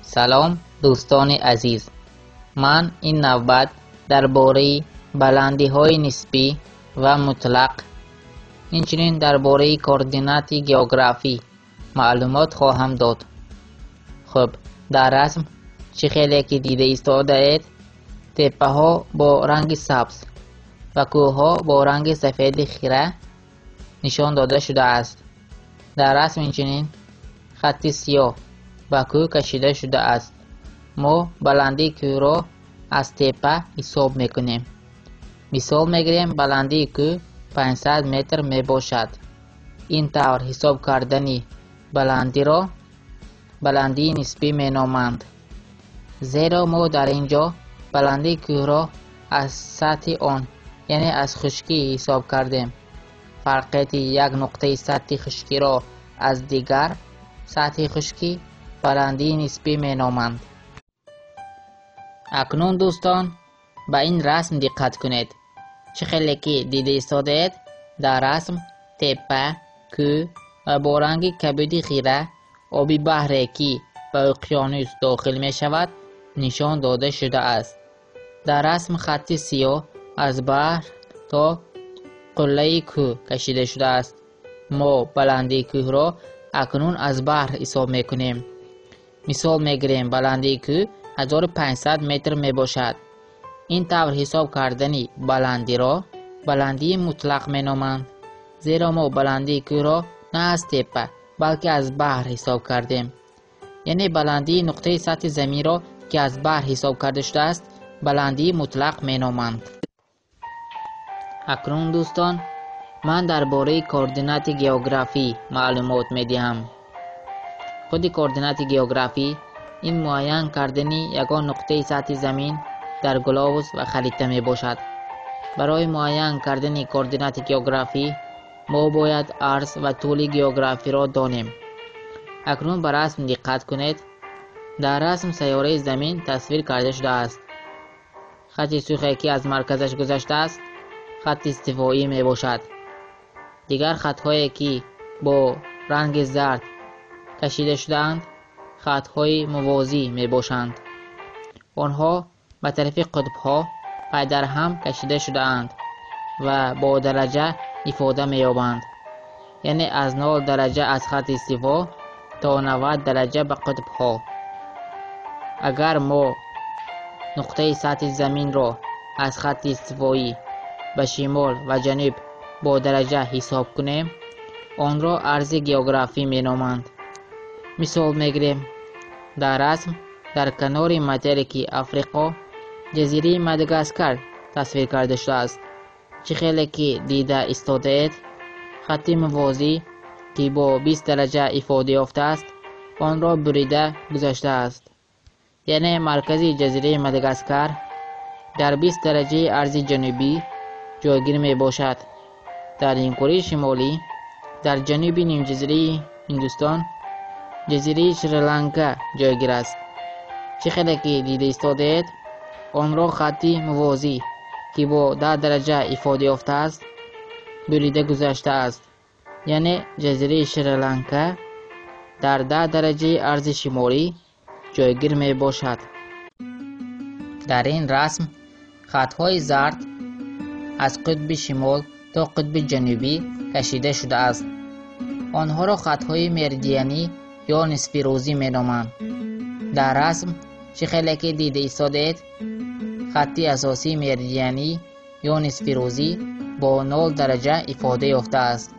سلام دوستان عزیز، من این نوبت درباره بلندی های نسبی و مطلق اینچنین درباره کوردینات گئوگرافی معلومات خواهم داد. خب در رسم چه خیلی که دیده ایستاده اید، تپه ها با رنگ سبز و کوه ها با رنگ سفید خیره نشان داده شده است. در رسم اینچنین خط سیاه و کوه کشیده شده است. ما بلندی کوه را از تپه حساب میکنیم. مثال میگیریم بلندی کوه 500 متر می باشد. این طور حساب کردنی بلندی را بلندی نسبی می نامند، زیرا ما در اینجا بلندی کوه را از سطح آن یعنی از خشکی حساب کردیم. فرقیت یک نقطه سطح خشکی را از دیگر سطح خشکی بلندی نسبی می نامند. اکنون دوستان به این رسم دقت کنید. چه خیلی که دیده ایستاده اید، در رسم تپه، کوه و با رنگ کبودی خیره آبی بحری که به اقیانوس داخل می شود نشان داده شده است. در رسم خط سیاه از بحر تا قله کوه کشیده شده است. ما بلندی کوه را اکنون از بحر حساب می کنیم. مثال می گیریم بلندی کوه 1500 متر می باشد. این طور حساب کردنی بلندی را بلندی مطلق می نامند، زیرا ما بلندی کوه را نه از تپه بلکه از بحر حساب کردیم. یعنی بلندی نقطه سطح زمین را که از بحر حساب کرده شده است بلندی مطلق می نامند. اکنون دوستان من درباره کوردینات گئوگرافی معلومات می دهم. خود کوردینات گئوگرافی این معین کردنی یگان نقطه سطح زمین در گلوبوس و خریطه می باشد. برای معین کردن کوردینات گئوگرافی ما باید عرض و طول گئوگرافی را دانیم. اکنون به رسم دقت کنید. در رسم سیاره زمین تصویر کرده شده است. خط سوخی که از مرکزش گذشته است خط استوایی می باشد. دیگر خط‌هایی که با رنگ زرد کشیده شده‌اند خط‌های موازی می باشند. آنها به طرف قطب‌ها پای در هم کشیده شده‌اند و با درجه افاده می یابند. یعنی از 0 درجه از خط استوا تا 90 درجه به قطب‌ها. اگر ما نقطه سطح زمین را از خط استوایی به شمال و جنوب با درجه حساب کنیم آن را عرض گئوگرافی می نامند. مثال میگیریم در رسم در کنار ماتریک افریقا جزیره ماداگاسکار تصویر کرده شده است. چه خیلی که دیده ایستاده اید، خط موازی که با 20 درجه افاده یافته است آن را بریده گذاشته است. یعنی مرکز جزیره ماداگاسکار در 20 درجه عرض جنوبی جایگیر می باشد. در این کره شمالی در جنوب نیم جزیره هندوستان جزیره سریلانکا جایگیر است. چه خیلی که دیده ایستاده اید، آن را خطی موازی که با 10 درجه افاده یافته است بریده گذاشته است. یعنی جزیره سریلانکا در 10 درجه عرض شمالی جایگیر می باشد. در این رسم خطهای زرد از قطب شمال تا قطب جنوبی کشیده شده است. آنها را خطهای مریدیانی یا نصف روزی می نامند. در رسم چه خیلی که دیده ایستاده اید، خطی اساسی مریدیانی یا نصف روزی با 0 درجه افاده یافته است.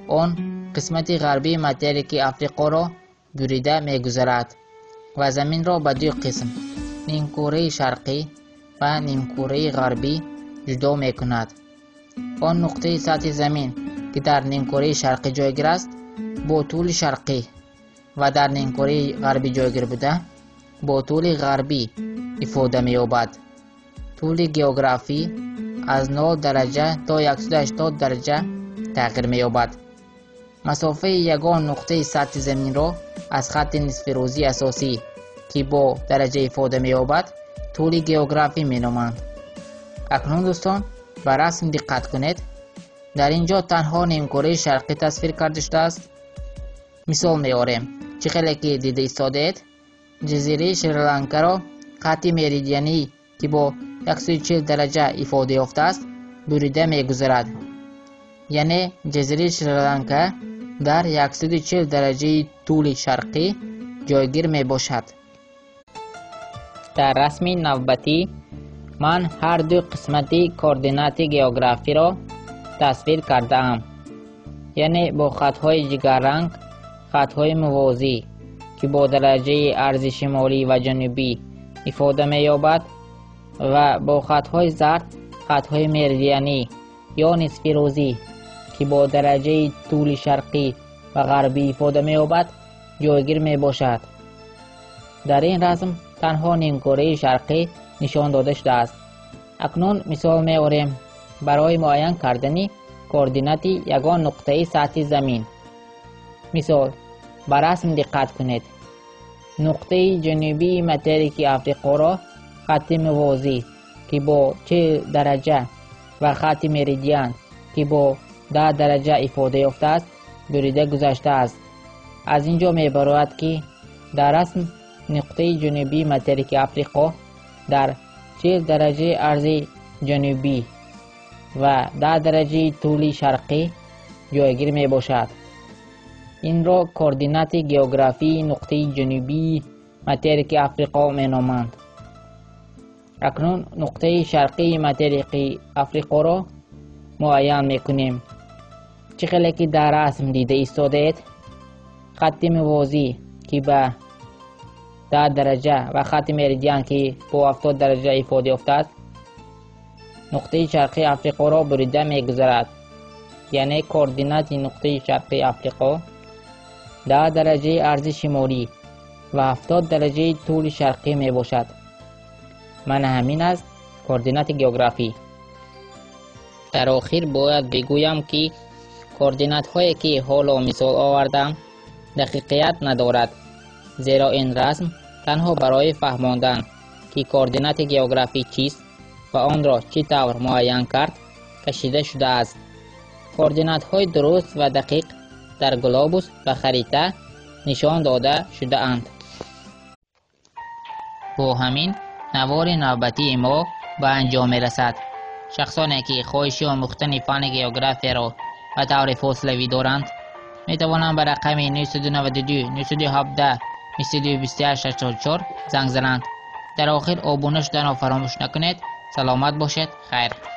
آن قسمت غربی ماتریک افریقا را بریده می گذارد و زمین را به 2 قسم نیمکره شرقی و نیمکره غربی جدا می کند. آن نقطه سطح زمین که در نیمکره شرقی جایگیر است با طول شرقی و در نیمکره غربی جایگیر بوده با طول غربی افاده می یابد. طول گئوگرافی از 0 درجه تا 180 درجه تغییر می یابد. مسافه یگان نقطه سطح زمین را از خط نصف روزی اساسی که با درجه افاده می یابد طول گئوگرافی می نامند. اکنون دوستان به رسم دقت کنید. در اینجا تنها نیمکره شرقی تصویر کرده شده است. مثال می آوریم. چه خیلی که دیده ایستاده اید، جزیره شریلانکا را خط مریدیانی که با 140 درجه افاده یافته است بریده می‌گذرد. یعنی جزیره شریلانکا در 140 درجه طول شرقی جایگیر می باشد. در رسم نوبتی من هر دو قسمتی کوردینات گئوگرافی را تصویر کرده ام. یعنی با خطهای جگررنگ خطهای موازی که با درجه عرض شمالی و جنوبی افاده می یابد و با خطهای زرد خطهای مریدیانی یا نصف روزی که با درجه طول شرقی و غربی افاده می یابد جایگیر می باشد. در این رسم تنها نیمکره شرقی نشان داده شده است. اکنون مثال می آوریم برای معین کردن کوردینات یگان نقطه سطح زمین. مثال بر رسم دقت کنید. نقطه جنوبی متریک افریقا را خط موازی که با 40 درجه و خط مریدیان که با 10 درجه افاده یافته است بریده گذشته است. از اینجا می برآید که در رسم نقطه جنوبی متریک افریقا در 40 درجه عرض جنوبی و 10 درجه طول شرقی جایگیر می باشد. این را کوردینات گئوگرافی نقطه جنوبی متریک افریقا می نامند. اکنون نقطه شرقی متریک افریقا را معین می کنیم. چقدر که در رسم دیده ایستادید خط موازی که به 10 درجه و خط مریدیان که با 70 درجه افاده یافته است نقطه شرقی افریقا را بریده می‌گذرد. یعنی کوردینات نقطه شرقی افریقا 10 درجه عرض شمالی و 70 درجه طول شرقی می باشد. من همین است کوردینات گئوگرافی. در آخر باید بگویم که کوردینات هایی که حالا مثال آوردم دقیقیت ندارد، زیرا این رسم تنها برای فهماندن که کوردینات گئوگرافی چیست و آن را چی طور معین کرد کشیده شده است. کوردینات های درست و دقیق در گلوبوس و خریطه نشان داده شده اند. با همین نوار نوبتی ما به انجام می رسد. شخصانی که خواهشی آموختن فن گئوگرافی را به طور فاصلوی دارند می توانند به رقم 992 917 2228 زنگ زنند. در آخر آبونه شدن را فراموش نکنید. سلامت باشید. خیر.